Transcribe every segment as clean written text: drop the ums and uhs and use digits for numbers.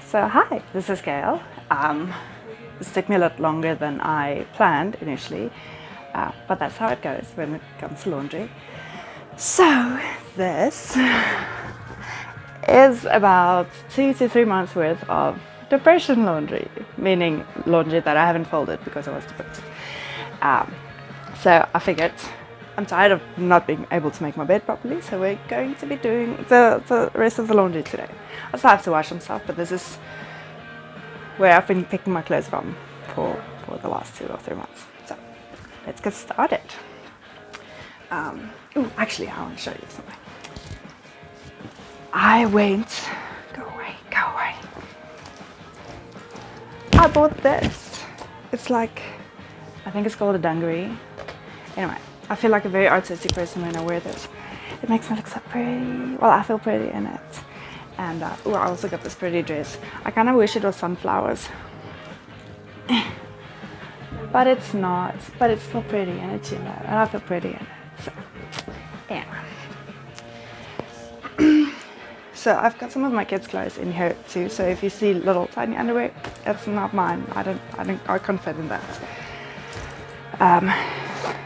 So hi, this is Gail. This took me a lot longer than I planned initially, but that's how it goes when it comes to laundry. So this is about 2 to 3 months worth of depression laundry, meaning laundry that I haven't folded because I was depressed. So I figured I'm tired of not being able to make my bed properly, so we're going to be doing the rest of the laundry today. I still have to wash some stuff, but this is where I've been picking my clothes from for the last 2 or 3 months. So let's get started. Actually, I want to show you something. Go away. I bought this. It's like, I think it's called a dungaree. Anyway, I feel like a very artistic person when I wear this. It makes me look so pretty. Well, I feel pretty in it. And I also got this pretty dress. I kind of wish it was sunflowers. But it's not. But it's still pretty and it's yellow. And I feel pretty in it. So, anyway. So I've got some of my kids' clothes in here too. So if you see little tiny underwear, it's not mine. I can't fit in that.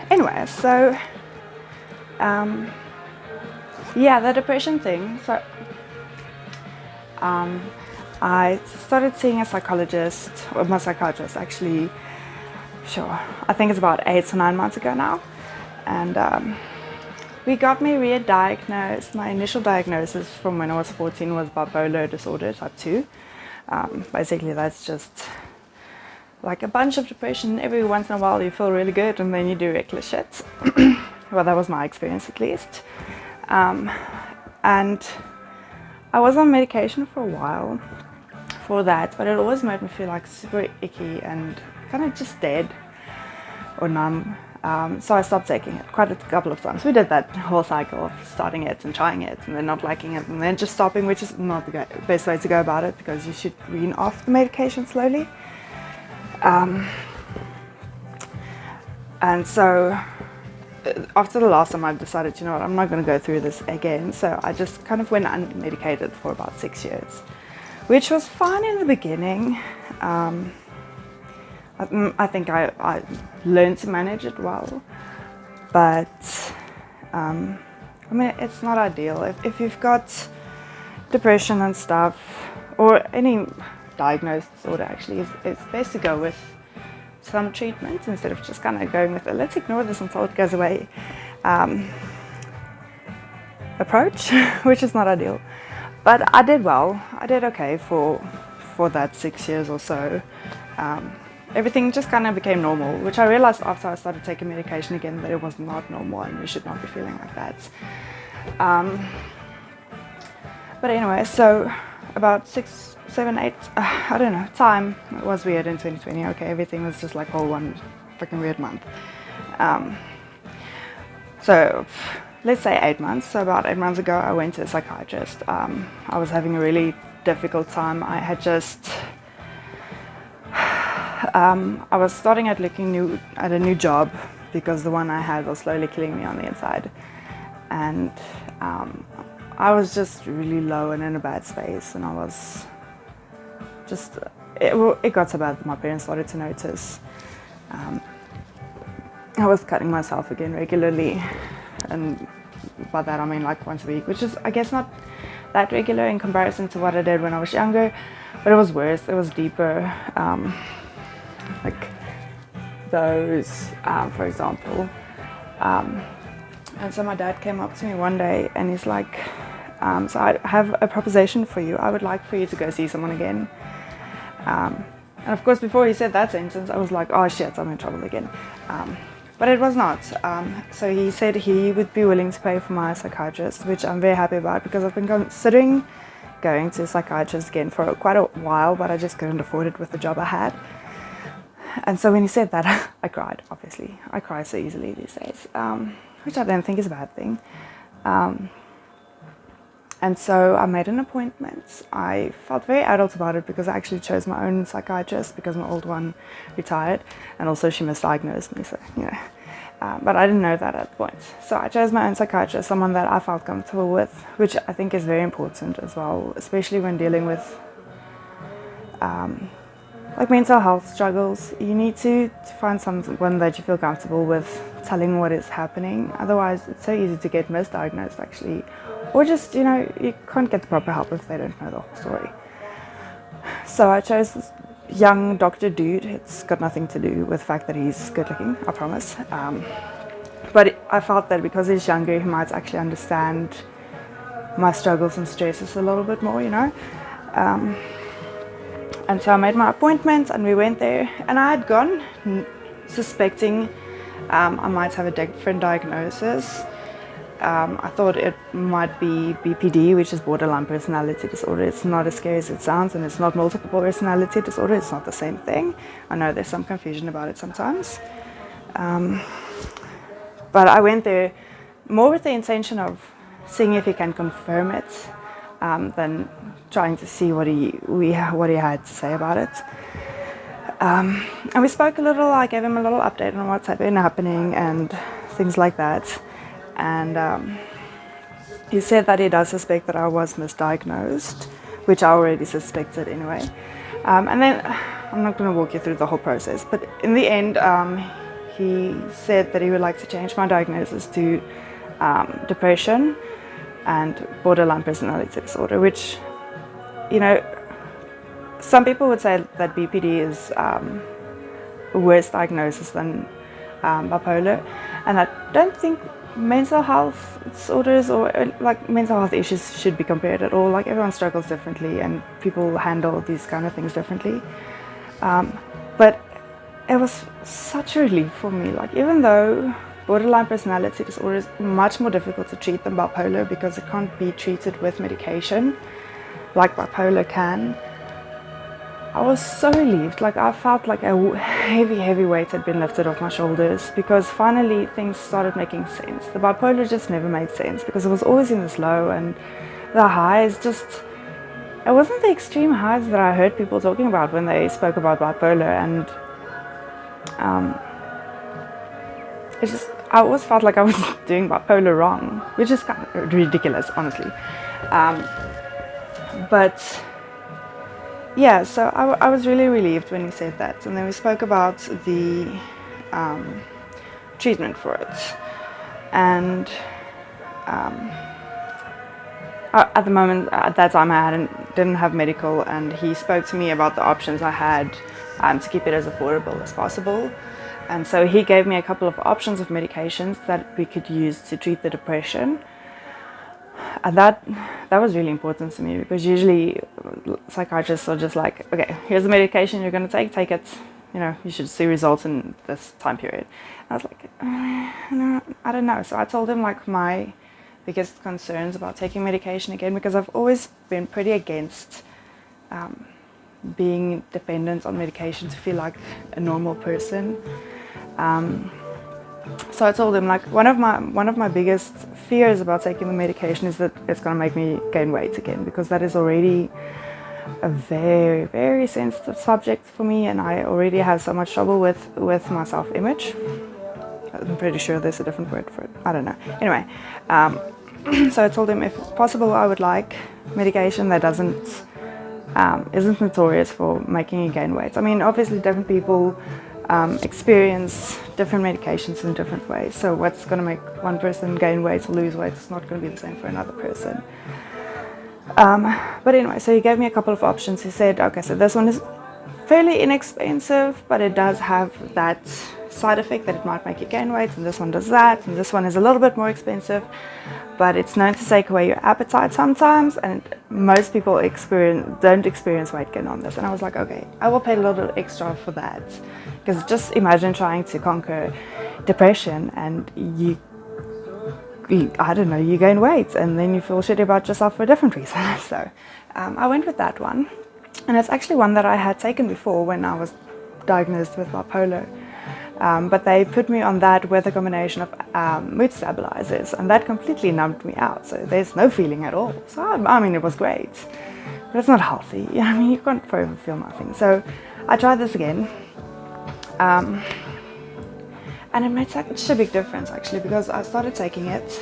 Anyway, so yeah, the depression thing. So I started seeing a psychologist, or my psychiatrist actually, I think it's about 8 to 9 months ago now. And we got me re-diagnosed. My initial diagnosis from when I was 14 was bipolar disorder type 2. Basically, that's just like a bunch of depression. Every once in a while you feel really good and then you do reckless shit. Well, that was my experience at least. And I was on medication for a while for that, but it always made me feel like super icky and kind of just dead or numb. So I stopped taking it quite a couple of times. We did that whole cycle of starting it and trying it and then not liking it and then just stopping, which is not the best way to go about it because you should wean off the medication slowly. And so after the last time I decided, you know what, I'm not going to go through this again. So I just kind of went unmedicated for about 6 years, which was fine in the beginning. I think I learned to manage it well, but I mean, it's not ideal. If you've got depression and stuff, or any diagnosed disorder actually, it's best to go with some treatment instead of just kind of going with let's ignore this until it goes away approach, which is not ideal. But I did well. I did okay for that 6 years or so. Everything just kind of became normal, which I realized after I started taking medication again that it was not normal and you should not be feeling like that. But anyway, so about 6, 7, 8, I don't know, time was weird in 2020. Okay, everything was just like all one freaking weird month. So let's say 8 months. So about 8 months ago, I went to a psychiatrist. I was having a really difficult time. I had just, I was starting at looking at a new job because the one I had was slowly killing me on the inside. And I was just really low and in a bad space, and I was just, it got so bad that my parents started to notice. I was cutting myself again regularly, and by that I mean like once a week, which is I guess not that regular in comparison to what I did when I was younger, but it was worse, it was deeper. Like those, for example. And so my dad came up to me one day and he's like, so I have a proposition for you. I would like for you to go see someone again. And of course, before he said that sentence, I was like, oh shit, I'm in trouble again. But it was not. So he said he would be willing to pay for my psychiatrist, which I'm very happy about because I've been considering going to a psychiatrist again for quite a while, but I just couldn't afford it with the job I had. And so when he said that, I cried, obviously. I cry so easily these days, which I don't think is a bad thing. And so I made an appointment. I felt very adult about it because I actually chose my own psychiatrist because my old one retired, and also she misdiagnosed me, so, you know. But I didn't know that at the point. So I chose my own psychiatrist, someone that I felt comfortable with, which I think is very important as well, especially when dealing with like mental health struggles, you need to find someone that you feel comfortable with telling what is happening. Otherwise, it's so easy to get misdiagnosed, actually, or just, you know, you can't get the proper help if they don't know the whole story. So I chose this young doctor dude. It's got nothing to do with the fact that he's good looking, I promise. But I felt that because he's younger, he might actually understand my struggles and stresses a little bit more, you know. And so I made my appointment and we went there, and I had gone suspecting I might have a different diagnosis. I thought it might be BPD, which is borderline personality disorder. It's not as scary as it sounds, and it's not multiple personality disorder. It's not the same thing. I know there's some confusion about it sometimes. But I went there more with the intention of seeing if he can confirm it than trying to see what he had to say about it. And we spoke a little. I gave him a little update on what's been happening and things like that. And he said that he does suspect that I was misdiagnosed, which I already suspected anyway. And then I'm not going to walk you through the whole process, but in the end, he said that he would like to change my diagnosis to depression and borderline personality disorder, which, you know, some people would say that BPD is a worse diagnosis than bipolar, and I don't think mental health disorders or like mental health issues should be compared at all. Like, everyone struggles differently and people handle these kind of things differently. But it was such a relief for me. Like, even though borderline personality disorder is much more difficult to treat than bipolar because it can't be treated with medication like bipolar can, I was so relieved. Like, I felt like a heavy weight had been lifted off my shoulders because finally things started making sense. The bipolar just never made sense because it was always in this low, and the highs just, it wasn't the extreme highs that I heard people talking about when they spoke about bipolar. And it's just, I always felt like I was doing bipolar wrong, which is kind of ridiculous, honestly. But yeah, so I was really relieved when he said that. And then we spoke about the treatment for it. And at the moment, at that time, I didn't have medical, and he spoke to me about the options I had to keep it as affordable as possible. And so he gave me a couple of options of medications that we could use to treat the depression. And that was really important to me because usually psychiatrists are just like, okay, here's the medication you're going to take it, you know, you should see results in this time period. And I was like, no, I don't know. So I told him like my biggest concerns about taking medication again, because I've always been pretty against being dependent on medication to feel like a normal person. So I told him, like, one of my biggest fears about taking the medication is that it's going to make me gain weight again, because that is already a very sensitive subject for me, and I already have so much trouble with my self-image. I'm pretty sure there's a different word for it. I don't know. Anyway, so I told him if possible I would like medication that isn't notorious for making you gain weight. I mean, obviously different people experience different medications in different ways. So what's going to make one person gain weight or lose weight is not going to be the same for another person. But anyway, so he gave me a couple of options. He said, okay, so this one is fairly inexpensive, but it does have that side effect that it might make you gain weight, and this one does that, and this one is a little bit more expensive, but it's known to take away your appetite sometimes, and most people don't experience weight gain on this. And I was like, okay, I will pay a little extra for that, because just imagine trying to conquer depression and you gain weight and then you feel shitty about yourself for a different reason. So I went with that one, and it's actually one that I had taken before when I was diagnosed with bipolar. But they put me on that with a combination of mood stabilizers, and that completely numbed me out. So there's no feeling at all. So I mean, it was great, but it's not healthy. I mean, you can't forever feel nothing. So I tried this again, and it made such a big difference actually, because I started taking it,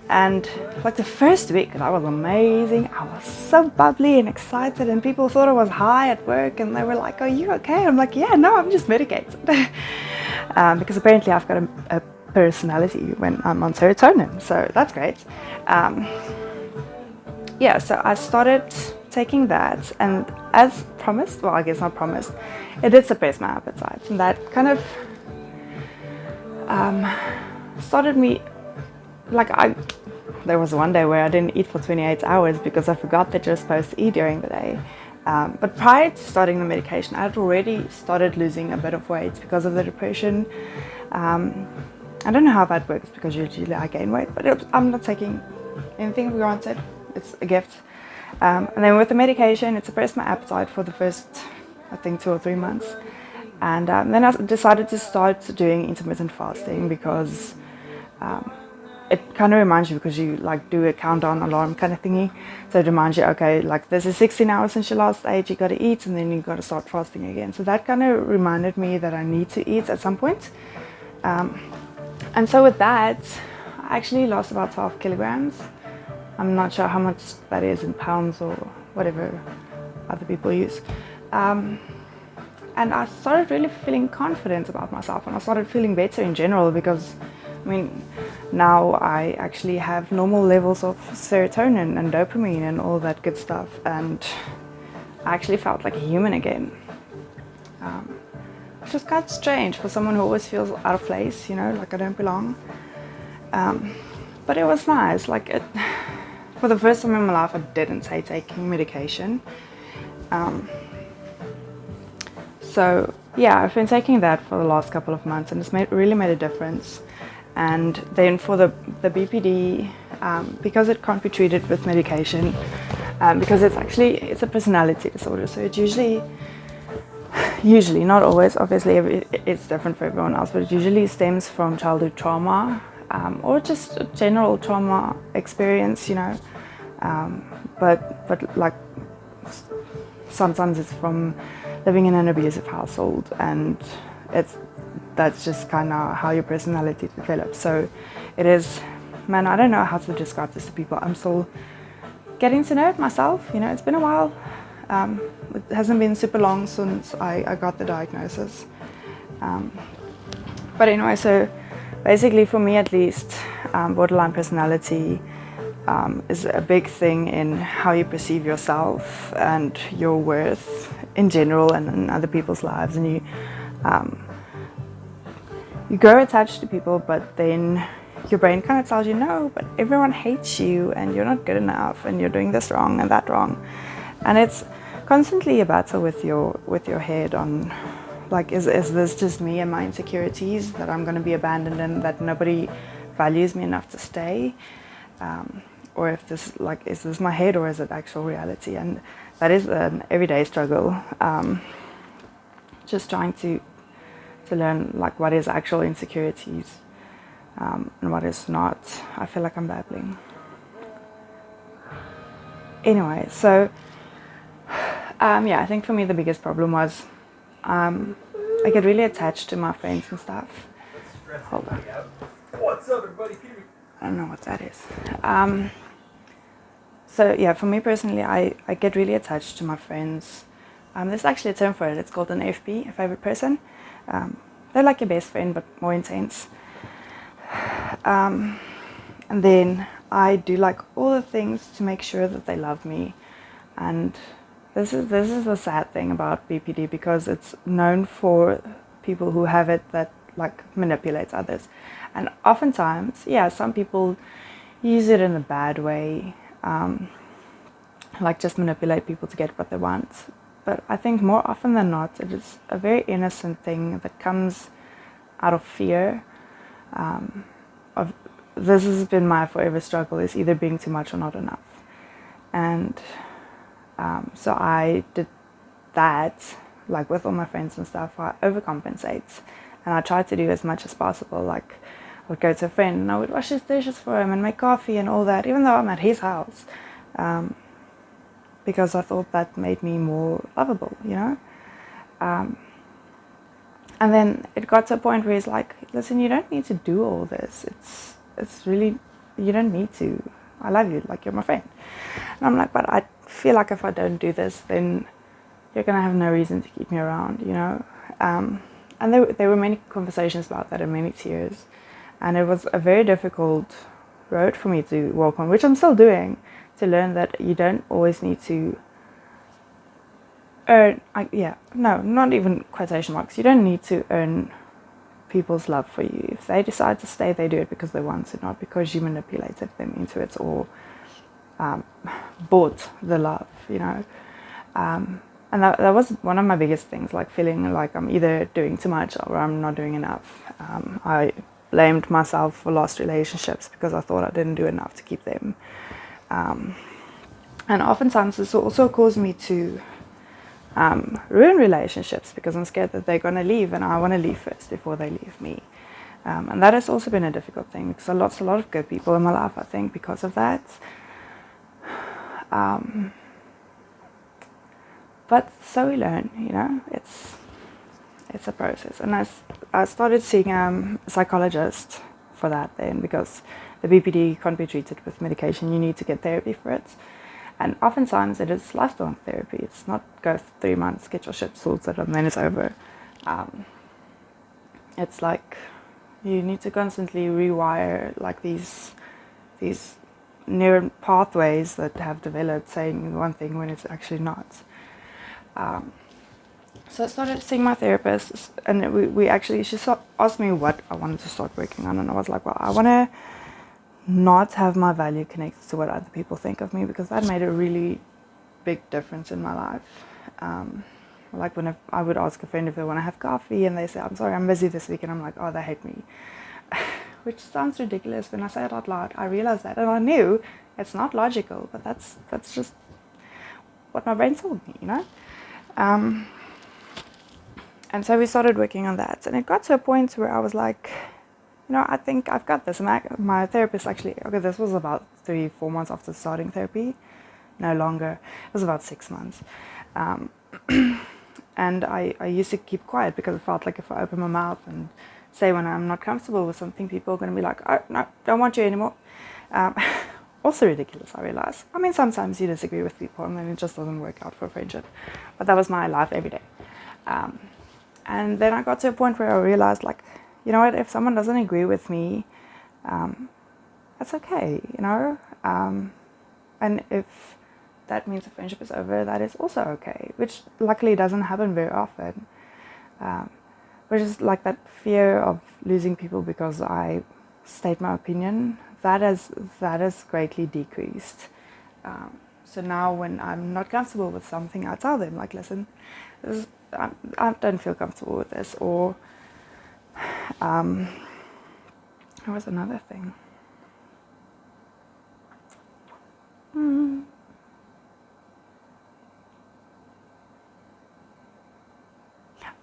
and like the first week that was amazing. I I was so bubbly and excited, and people thought I was high at work, and they were like, "Are you okay?" I'm like, "Yeah, no, I'm just medicated." Because apparently I've got a personality when I'm on serotonin, so that's great. Yeah, so I started taking that, and as promised, well, I guess not promised, it did suppress my appetite, and that kind of started me, there was one day where I didn't eat for 28 hours because I forgot that you're supposed to eat during the day. But prior to starting the medication, I had already started losing a bit of weight because of the depression. I don't know how that works because usually I gain weight, but I'm not taking anything for granted. It's a gift. And then with the medication, it suppressed my appetite for the first, I think, 2 or 3 months. And then I decided to start doing intermittent fasting because it kind of reminds you, because you like do a countdown alarm kind of thingy. So it reminds you, okay, like this is 16 hours since you last ate, you got to eat, and then you got to start fasting again. So that kind of reminded me that I need to eat at some point. And so with that, I actually lost about 12 kilograms. I'm not sure how much that is in pounds or whatever other people use. And I started really feeling confident about myself, and I started feeling better in general because, I mean, now I actually have normal levels of serotonin and dopamine and all that good stuff, and I actually felt like a human again. Which was quite strange for someone who always feels out of place, you know, like I don't belong. But it was nice. For the first time in my life, I didn't say taking medication. So yeah, I've been taking that for the last couple of months, and it's really made a difference. And then for the BPD, because it can't be treated with medication, because it's a personality disorder, so it usually, not always, obviously it's different for everyone else, but it usually stems from childhood trauma, or just a general trauma experience, you know. But like sometimes it's from living in an abusive household, and that's just kind of how your personality develops. So it is, man, I don't know how to describe this to people. I'm still getting to know it myself, you know. It's been a while. It hasn't been super long since I got the diagnosis. But anyway, so basically for me at least, borderline personality is a big thing in how you perceive yourself and your worth in general and in other people's lives. And you grow attached to people, but then your brain kind of tells you, no, but everyone hates you and you're not good enough and you're doing this wrong and that wrong. And it's constantly a battle with your head on, like, is this just me and my insecurities that I'm going to be abandoned and that nobody values me enough to stay? Or if this, like, is this my head or is it actual reality? And that is an everyday struggle. Just trying to learn, like, what is actual insecurities and what is not. I feel like I'm babbling. Anyway, so yeah, I think for me the biggest problem was I get really attached to my friends and stuff. Hold on. What's up, everybody? I don't know what that is. So yeah, for me personally, I get really attached to my friends. There's actually a term for it. It's called an FP, a favorite person. They're like your best friend, but more intense. And then I do like all the things to make sure that they love me. And this is the sad thing about BPD, because it's known for people who have it that like manipulates others. And oftentimes, yeah, some people use it in a bad way, like just manipulate people to get what they want. But I think more often than not, it is a very innocent thing that comes out of fear. Of this has been my forever struggle, is either being too much or not enough. And so I did that, like with all my friends and stuff. I overcompensate, and I try to do as much as possible. Like I would go to a friend and I would wash his dishes for him and make coffee and all that, even though I'm at his house, because I thought that made me more lovable, you know. And then it got to a point where he's like, listen, you don't need to do all this. It's really, you don't need to. I love you, like you're my friend. And I'm like, but I feel like if I don't do this, then you're gonna have no reason to keep me around, you know. And there were many conversations about that and many tears, and it was a very difficult road for me to walk on, which I'm still doing, to learn that you don't always need to earn, not even quotation marks, you don't need to earn people's love for you. If they decide to stay, they do it because they want to, not because you manipulated them into it or bought the love, you know. And that was one of my biggest things, like feeling like I'm either doing too much or I'm not doing enough. I blamed myself for lost relationships because I thought I didn't do enough to keep them. And oftentimes this also caused me to ruin relationships because I'm scared that they're going to leave and I want to leave first before they leave me. And that has also been a difficult thing because I lost a lot of good people in my life, I think, because of that. But so we learn, you know, it's a process. And I started seeing a psychologist for that then, because the BPD can't be treated with medication. You need to get therapy for it. And oftentimes it is lifelong therapy. It's not go 3 months, get your shit sorted, and then it's over. It's like you need to constantly rewire like these neural pathways that have developed saying one thing when it's actually not. So I started seeing my therapist, and she asked me what I wanted to start working on, and I was like, well, I want to not have my value connected to what other people think of me, because that made a really big difference in my life. Like when I would ask a friend if they want to have coffee, and they say, I'm sorry, I'm busy this week, and I'm like, oh, they hate me. Which sounds ridiculous when I say it out loud. I realized that, and I knew it's not logical, but that's just what my brain told me, you know. And so we started working on that, and it got to a point where I was like, you know, I think I've got this. And my therapist actually, okay, this was about 3-4 months after starting therapy, no longer. It was about 6 months. And I used to keep quiet because I felt like if I open my mouth and say when I'm not comfortable with something, people are going to be like, oh, no, don't want you anymore. Also ridiculous, I realize. I mean, sometimes you disagree with people and then it just doesn't work out for a friendship. But that was my life every day. And then I got to a point where I realized, like, you know what, if someone doesn't agree with me, that's okay, you know. And if that means the friendship is over, that is also okay, which luckily doesn't happen very often. Which is like that fear of losing people because I state my opinion, that has greatly decreased. So now when I'm not comfortable with something, I tell them, like, listen, I don't feel comfortable with this, or there was another thing.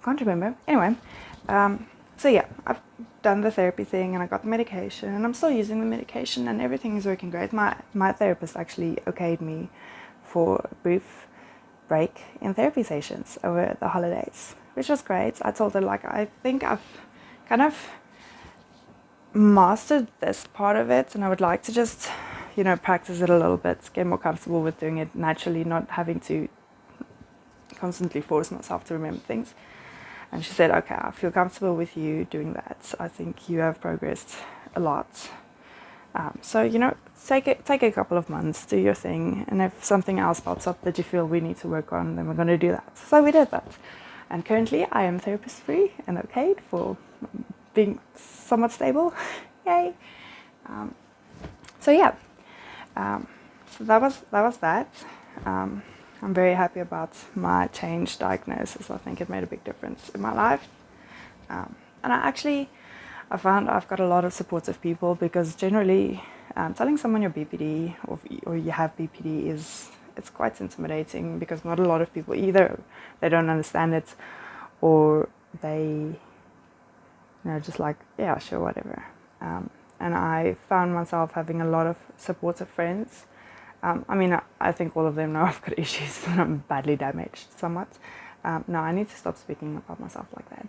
Can't remember. Anyway, so yeah, I've done the therapy thing and I got the medication and I'm still using the medication and everything is working great. My therapist actually okayed me for a brief break in therapy sessions over the holidays, which was great. I told her, like, I think I've kind of mastered this part of it and I would like to just, you know, practice it a little bit, get more comfortable with doing it naturally, not having to constantly force myself to remember things. And she said, okay, I feel comfortable with you doing that. I think you have progressed a lot. So, you know, take a couple of months, do your thing. And if something else pops up that you feel we need to work on, then we're going to do that. So we did that. And currently I am therapist free and okayed for being somewhat stable. Yay. So yeah. So that was that. I'm very happy about my change diagnosis. I think it made a big difference in my life. And I found I've got a lot of supportive people, because generally telling someone you're BPD or you have BPD it's quite intimidating, because not a lot of people, either they don't understand it or they, you know, just like, yeah, sure, whatever. And I found myself having a lot of supportive friends. I mean, I think all of them know I've got issues and I'm badly damaged somewhat. No, I need to stop speaking about myself like that.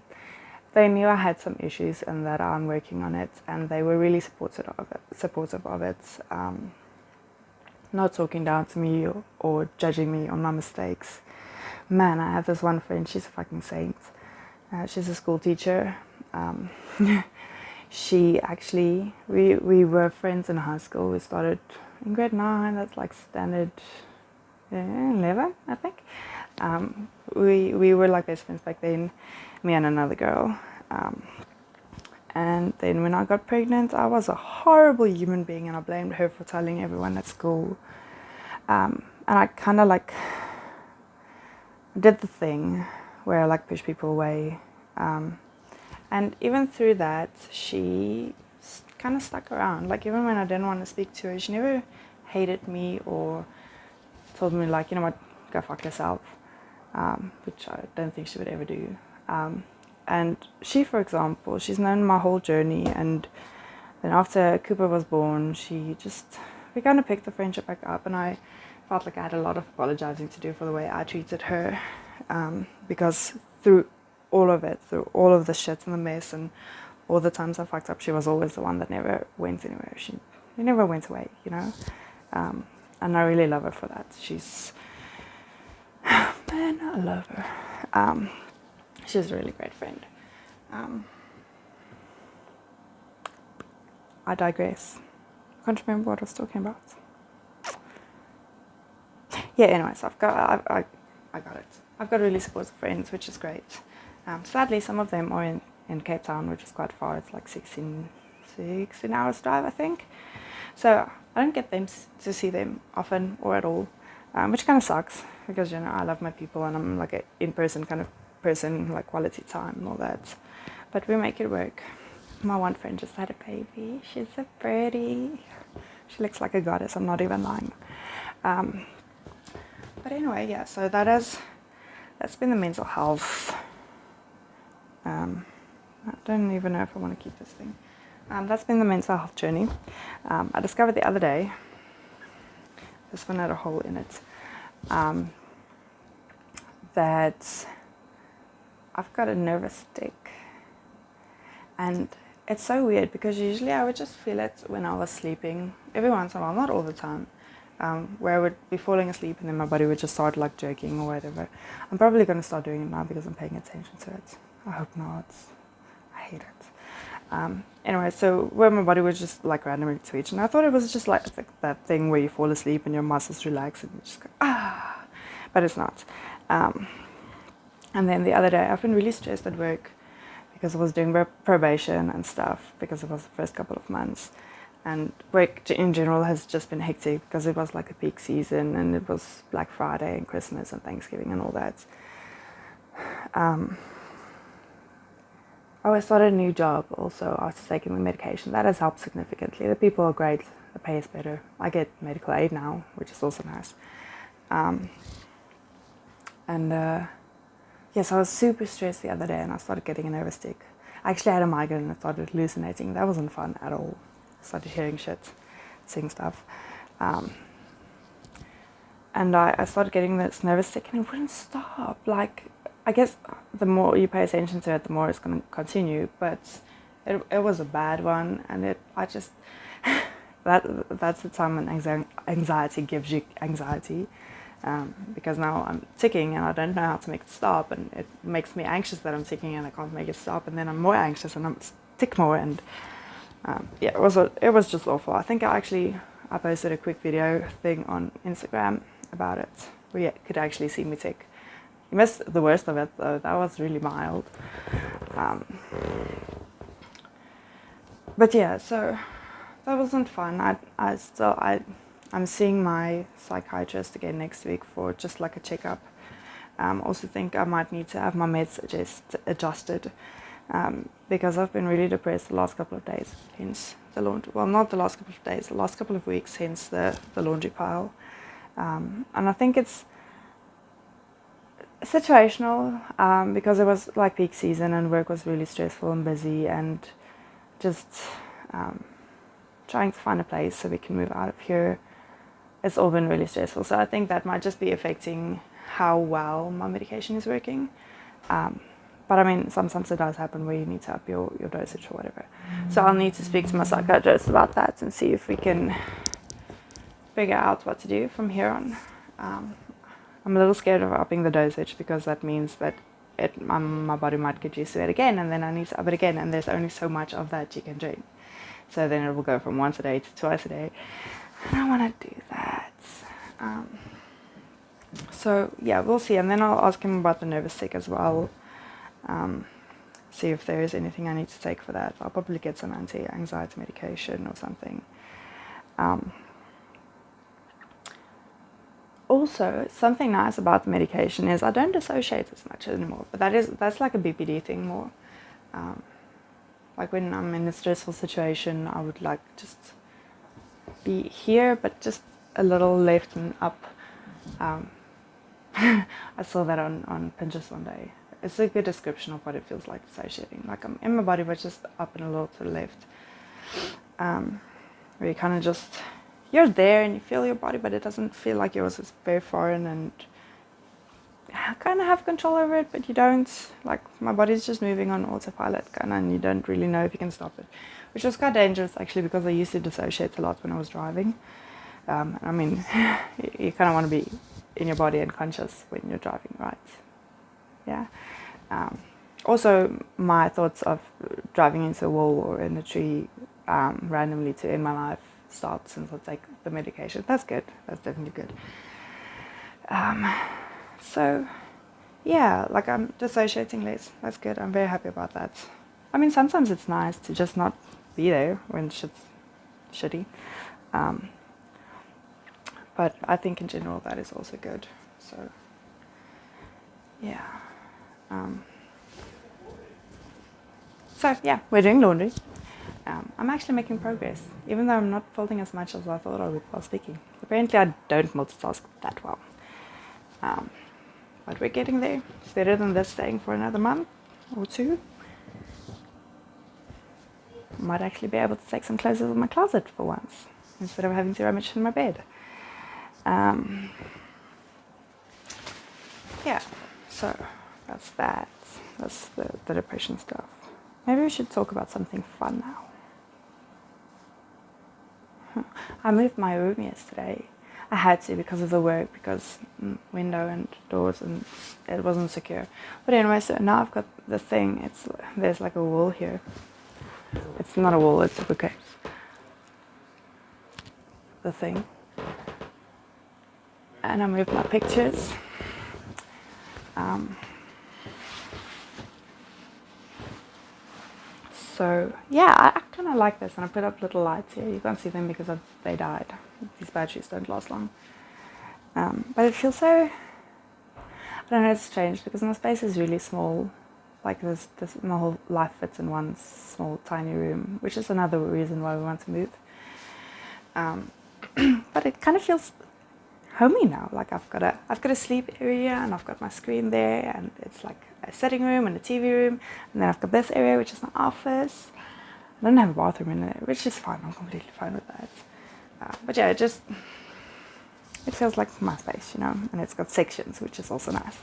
They knew I had some issues and that I'm working on it, and they were really supportive of it. not talking down to me or judging me on my mistakes. Man, I have this one friend, she's a fucking saint. She's a school teacher. She actually, we were friends in high school. We started in grade 9, that's like standard 11, I think. We were like best friends back then, me and another girl. And then when I got pregnant, I was a horrible human being, and I blamed her for telling everyone at school. And I kind of like did the thing where I like push people away. And even through that, she kind of stuck around. Like, even when I didn't want to speak to her, she never hated me or told me, like, you know what, go fuck yourself, which I don't think she would ever do. And she, for example, she's known my whole journey, and then after Cooper was born, we kind of picked the friendship back up, and I felt like I had a lot of apologizing to do for the way I treated her, because through all of it, through all of the shit and the mess and all the times I fucked up, she was always the one that never went anywhere. She never went away, you know, and I really love her for that. Man, I love her. She's a really great friend. I digress. I can't remember what I was talking about. Yeah, anyways, I got it. I've got really supportive friends, which is great. Sadly, some of them are in Cape Town, which is quite far. It's like 16 hours drive, I think. So I don't get them to see them often or at all, which kind of sucks, because, you know, I love my people and I'm like an in-person kind of person, like quality time and all that. But we make it work. My one friend just had a baby. She's so pretty. She looks like a goddess, I'm not even lying. But anyway, yeah, so that's been the mental health. I don't even know if I want to keep this thing. That's been the mental health journey. I discovered the other day, this one had a hole in it, that I've got a nervous tick. And it's so weird, because usually I would just feel it when I was sleeping, every once in a while, not all the time, where I would be falling asleep and then my body would just start like jerking or whatever. I'm probably going to start doing it now because I'm paying attention to it. I hope not. I hate it. Anyway, so where my body would just like randomly twitch, and I thought it was just like that thing where you fall asleep and your muscles relax and you just go, ah, but it's not. And then the other day, I've been really stressed at work because I was doing probation and stuff, because it was the first couple of months. And work in general has just been hectic because it was like a peak season, and it was Black Friday and Christmas and Thanksgiving and all that. I started a new job also after taking the medication. That has helped significantly. The people are great. The pay is better. I get medical aid now, which is also nice. Yes, I was super stressed the other day, and I started getting a nervous tick. I actually had a migraine and I started hallucinating. That wasn't fun at all. I started hearing shit, seeing stuff. And I started getting this nervous tick, and it wouldn't stop. Like, I guess the more you pay attention to it, the more it's going to continue. But it was a bad one, and that's the time when anxiety gives you anxiety. Because now I'm ticking and I don't know how to make it stop, and it makes me anxious that I'm ticking and I can't make it stop, and then I'm more anxious and I'm tick more, and yeah, it was just awful. I think I posted a quick video thing on Instagram about it, where you could actually see me tick. You missed the worst of it though. That was really mild. But yeah, so that wasn't fun. I'm seeing my psychiatrist again next week for just like a checkup. Also think I might need to have my meds adjusted, because I've been really depressed the last couple of days, hence the laundry. Well, not the last couple of days, the last couple of weeks, hence the laundry pile. And I think it's situational, because it was like peak season and work was really stressful and busy, and just trying to find a place so we can move out of here. It's all been really stressful, so I think that might just be affecting how well my medication is working. But I mean, sometimes it does happen where you need to up your dosage or whatever. So I'll need to speak to my psychiatrist about that and see if we can figure out what to do from here on. I'm a little scared of upping the dosage because that means that my body might get used to it again, and then I need to up it again, and there's only so much of that you can drink. So then it will go from once a day to twice a day. I don't want to do that. So yeah, we'll see, and then I'll ask him about the nervous tick as well. See if there is anything I need to take for that. I'll probably get some anti-anxiety medication or something. Also, something nice about the medication is I don't dissociate as much anymore, but that's like a BPD thing more. Like when I'm in a stressful situation, I would like just be here, but just a little left and up. I saw that on Pinterest one day. It's a good description of what it feels like dissociating. Like I'm in my body, but just up and a little to the left. Where you kind of just, you're there and you feel your body, but it doesn't feel like yours is very foreign, and I kind of have control over it, but you don't. Like my body's just moving on autopilot, kind of, and you don't really know if you can stop it, which was quite dangerous actually, because I used to dissociate a lot when I was driving. I mean, you kind of want to be in your body and conscious when you're driving, right? Yeah. Also, my thoughts of driving into a wall or in a tree randomly to end my life stopped since I take the medication. That's good. That's definitely good. So, yeah, like I'm dissociating less. That's good. I'm very happy about that. I mean, sometimes it's nice to just not be there when shit's shitty. But I think in general that is also good. So, yeah. So yeah, we're doing laundry. I'm actually making progress, even though I'm not folding as much as I thought I would while speaking. Apparently I don't multitask that well. But we're getting there. It's better than this staying for another month or two. Might actually be able to take some clothes out of my closet for once, instead of having to rummage in my bed. Yeah, so that's that. That's the depression stuff. Maybe we should talk about something fun now. I moved my room yesterday. I had to because of the work, because window and doors, and it wasn't secure. But anyway, so now I've got the thing. There's like a wall here. It's not a wall, it's a bookcase. The thing. And I moved my pictures. So yeah, I kind of like this, and I put up little lights here. You can't see them because they died. These batteries don't last long. But it feels so, I don't know, it's strange because my space is really small. Like this my whole life fits in one small tiny room, which is another reason why we want to move. But it kind of feels homey now. Like I've got a sleep area, and I've got my screen there, and it's like a sitting room and a TV room, and then I've got this area which is my office. I don't have a bathroom in there, which is fine. I'm completely fine with that. But yeah, it feels like my space, you know, and it's got sections, which is also nice.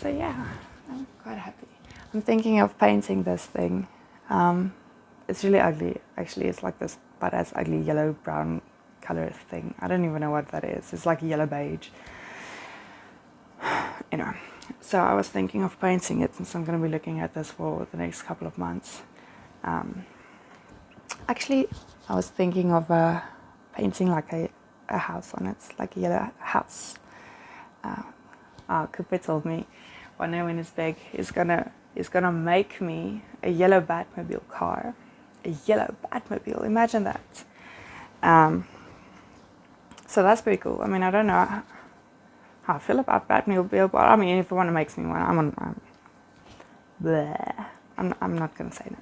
So yeah, I'm quite happy. I'm thinking of painting this thing. It's really ugly, actually. It's like this badass ugly yellow-brown color thing. I don't even know what that is. It's like yellow beige. Anyway, so I was thinking of painting it, since I'm going to be looking at this for the next couple of months. Actually, I was thinking of painting like a house on it, like a yellow house. Cooper told me one day when he's big, he's gonna make me a yellow Batmobile car. A yellow Batmobile, imagine that. So that's pretty cool. I mean, I don't know how I feel about Batmobile, but I mean, if anyone makes me one, I'm not gonna say no.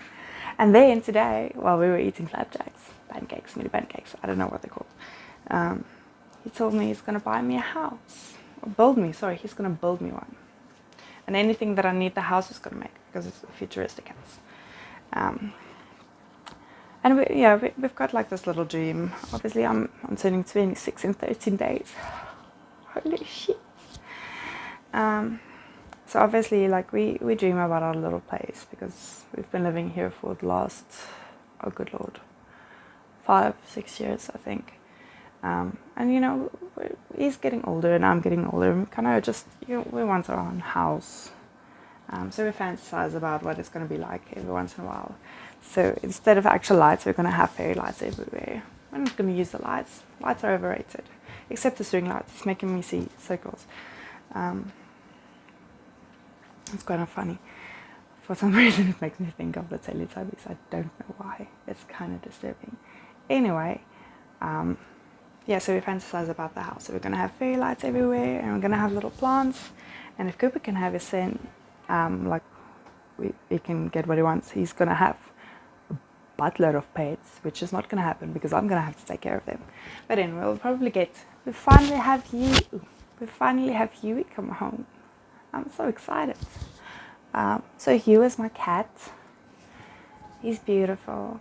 And then today, while we were eating pancakes, mini pancakes, I don't know what they're called, he told me he's gonna buy me a house. He's gonna build me one. And anything that I need, the house is gonna make, because it's a futuristic house. And we've got like this little dream. Obviously, I'm turning 26 in 13 days. Holy shit. So obviously, like we dream about our little place, because we've been living here for the last, oh good lord, 5-6 years, I think. And you know, he's getting older and I'm getting older, and kind of just, you know, we want our own house. So we fantasize about what it's going to be like every once in a while. So instead of actual lights, we're going to have fairy lights everywhere. We're not going to use the lights. Lights are overrated. Except the string lights. It's making me see circles. It's kind of funny. For some reason, it makes me think of the Teletubbies. I don't know why. It's kind of disturbing. Anyway, yeah, so we fantasize about the house. So we're going to have fairy lights everywhere, and we're going to have little plants. And if Cooper can have his sin, like he can get what he wants, he's going to have a buttload of pets, which is not going to happen because I'm going to have to take care of them. But then we finally have Huey come home. I'm so excited. So Hugh is my cat. He's beautiful.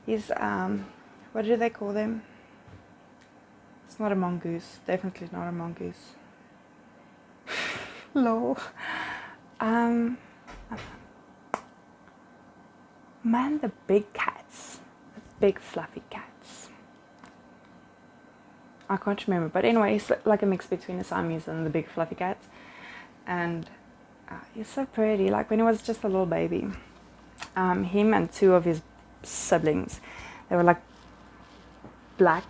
He's, what do they call them? It's not a mongoose. Definitely not a mongoose. Lol. Man, the big cats. The big fluffy cats. I can't remember. But anyway, he's like a mix between a Siamese and the big fluffy cat. And he's so pretty. Like when he was just a little baby. Him and two of his siblings, they were like black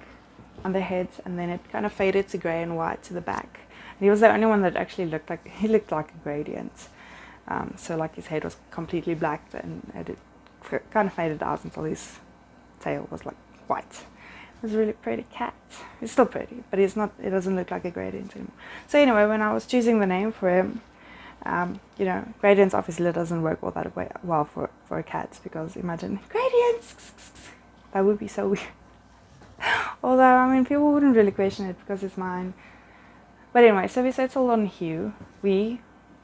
on their heads, and then it kind of faded to grey and white to the back. And he was the only one that actually looked like a gradient. So like his head was completely black, and it kind of faded out until his tail was like white. It was a really pretty cat. He's still pretty, but he's not. It doesn't look like a gradient anymore. So anyway, when I was choosing the name for him, you know, gradients obviously doesn't work all that well for a cat, because imagine gradients. That would be so weird. Although, I mean, people wouldn't really question it because it's mine. But anyway, so we settled on Hugh. We,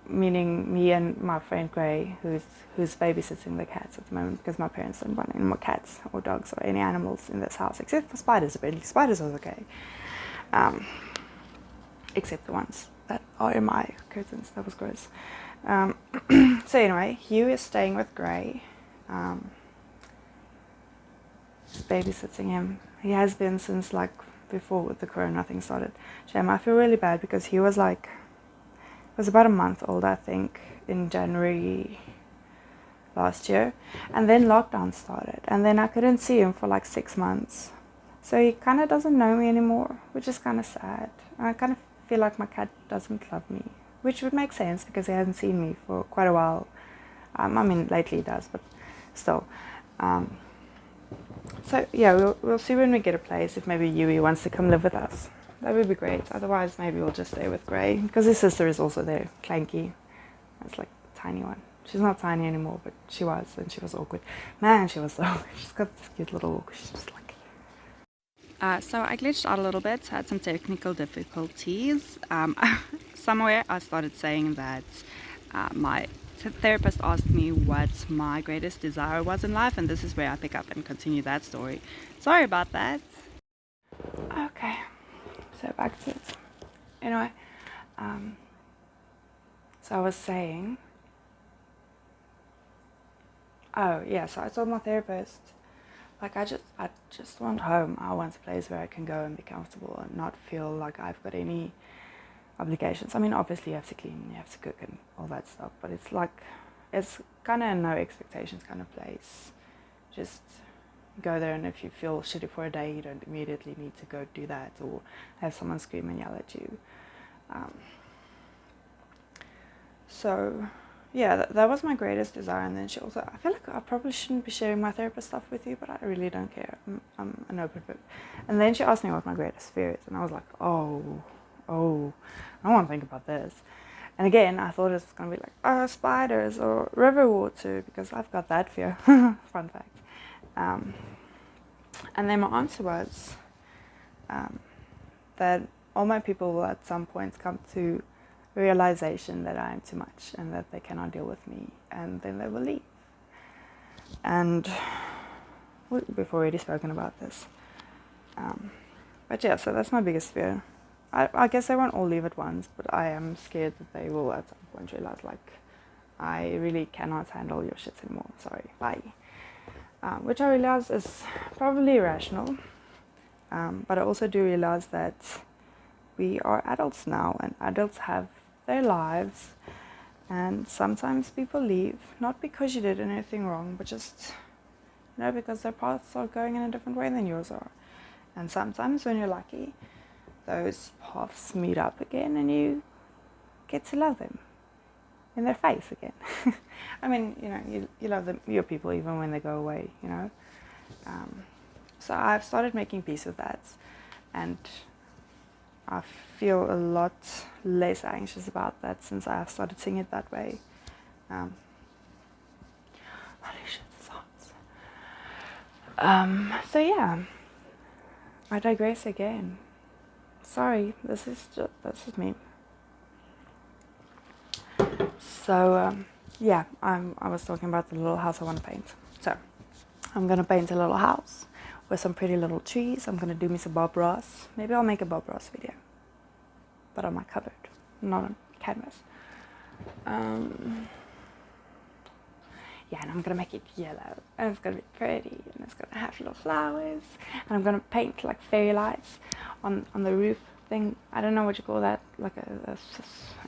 meaning me and my friend Gray, who's babysitting the cats at the moment, because my parents don't want any more cats or dogs or any animals in this house, except for spiders. Apparently, spiders are okay. Except the ones that are in my curtains. That was gross. So anyway, Hugh is staying with Gray. Babysitting him. He has been since like before the corona thing started. Shame, I feel really bad because he was about a month old, I think, in January last year, and then lockdown started, and then I couldn't see him for like 6 months. So he kind of doesn't know me anymore, which is kind of sad. And I kind of feel like my cat doesn't love me, which would make sense because he hasn't seen me for quite a while. I mean, lately he does, but still. So yeah, we'll see when we get a place if maybe Yui wants to come live with us. That would be great. Otherwise, maybe we'll just stay with Gray, because his sister is also there, Clanky. That's like a tiny one. She's not tiny anymore, but she was, and she was awkward. Man, she was so. She's got this cute little walk. She's just like. So I glitched out a little bit. Had some technical difficulties. Somewhere I started saying that my therapist asked me what my greatest desire was in life, and this is where I pick up and continue that story. Sorry about that. Okay, so back to it. Anyway, so I was saying, oh yeah, so I told my therapist, like I just want home. I want a place where I can go and be comfortable and not feel like I've got any obligations. I mean, obviously you have to clean, you have to cook and all that stuff, but it's like, it's kind of a no expectations kind of place. Just go there, and if you feel shitty for a day, you don't immediately need to go do that or have someone scream and yell at you. So yeah, that was my greatest desire. And then she also, I feel like I probably shouldn't be sharing my therapist stuff with you, but I really don't care. I'm an open book. And then she asked me what my greatest fear is, and I was like, oh, I don't want to think about this. And again, I thought it was going to be like, spiders or river water, because I've got that fear. Fun fact. And then my answer was that all my people will at some point come to realization that I am too much and that they cannot deal with me, and then they will leave. And we've already spoken about this. But yeah, so that's my biggest fear. I guess they won't all leave at once, but I am scared that they will at some point realize, like, I really cannot handle your shit anymore. Sorry, bye. Which I realize is probably irrational. But I also do realize that we are adults now, and adults have their lives, and sometimes people leave, not because you did anything wrong, but just, because their paths are going in a different way than yours are. And sometimes when you're lucky, those paths meet up again and you get to love them in their face again. I mean, you love them, your people, even when they go away, So I've started making peace with that, and I feel a lot less anxious about that since I have started seeing it that way. Holy shit, it's hot. So yeah, I digress again. Sorry, this is me. So yeah, I was talking about the little house I want to paint. So I'm gonna paint a little house with some pretty little trees. I'm gonna do me some Bob Ross. Maybe I'll make a Bob Ross video, but on my cupboard, not on canvas. Yeah, and I'm gonna make it yellow, and it's gonna be pretty, and it's gonna have little flowers, and I'm gonna paint like fairy lights on the roof thing. I don't know what you call that, like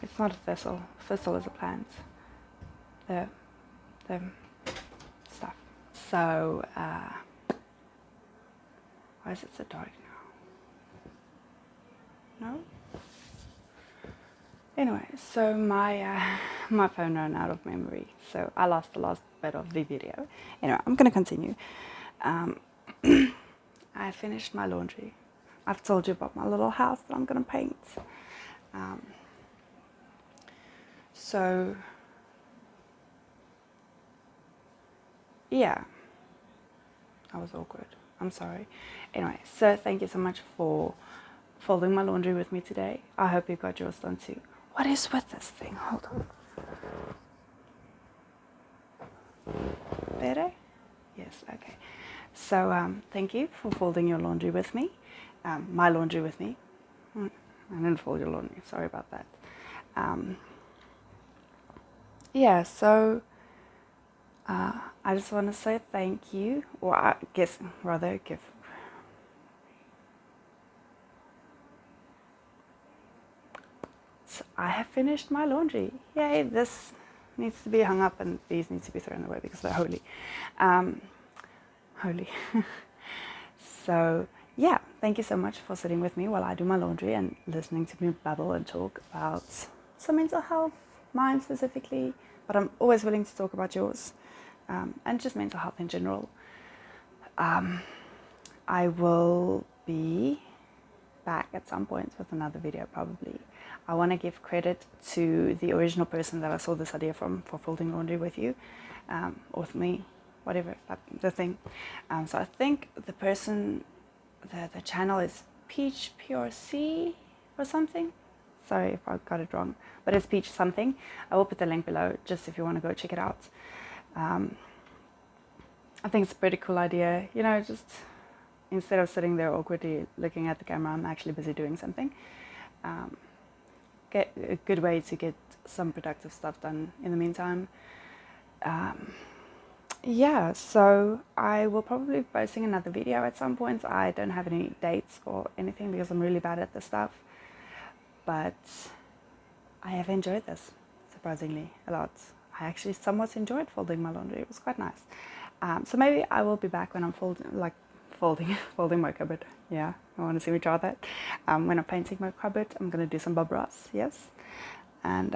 it's not a thistle. Thistle is a plant. The stuff. So why is it so dark now? No? Anyway, so my phone ran out of memory, so I lost the last bit of the video. Anyway, I'm gonna continue. I finished my laundry. I've told you about my little house that I'm gonna paint. So yeah, that was awkward. I'm sorry. Anyway, so thank you so much for folding my laundry with me today. I hope you got yours done too. What is with this thing? Hold on. Better? Yes, okay. So thank you for folding your laundry with me. My laundry with me. I didn't fold your laundry, sorry about that. Yeah, so I just want to say thank you, or I guess rather give. So I have finished my laundry. Yay, this needs to be hung up and these need to be thrown away because they're holy. Holy. So yeah, thank you so much for sitting with me while I do my laundry and listening to me babble and talk about some mental health, mine specifically, but I'm always willing to talk about yours, and just mental health in general. I will be back at some point with another video probably. I want to give credit to the original person that I saw this idea from for folding laundry with you, or with me, whatever, the thing. So I think the person, the channel is Peach PRC or something. Sorry if I got it wrong, but it's Peach something. I will put the link below just if you want to go check it out. I think it's a pretty cool idea, just instead of sitting there awkwardly looking at the camera, I'm actually busy doing something. Get a good way to get some productive stuff done in the meantime. Yeah, so I will probably be posting another video at some point. I don't have any dates or anything because I'm really bad at this stuff, but I have enjoyed this surprisingly a lot. I actually somewhat enjoyed folding my laundry. It was quite nice. So maybe I will be back when I'm folding my cupboard. Yeah, I want to see me try that. When I'm painting my cupboard, I'm gonna do some Bob Ross, yes, and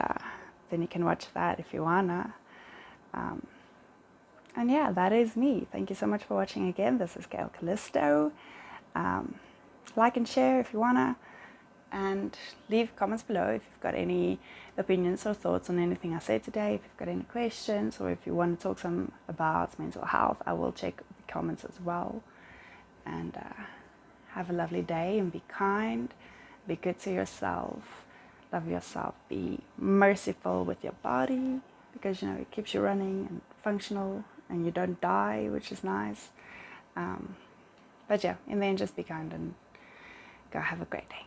then you can watch that if you wanna. And yeah, that is me. Thank you so much for watching again. This is Gail Callisto. Like and share if you wanna, and leave comments below if you've got any opinions or thoughts on anything I said today. If you've got any questions, or if you want to talk some about mental health, I will check the comments as well. And have a lovely day, and be kind, be good to yourself, love yourself, be merciful with your body, because it keeps you running and functional, and you don't die, which is nice. But yeah, in the end, just be kind and go have a great day.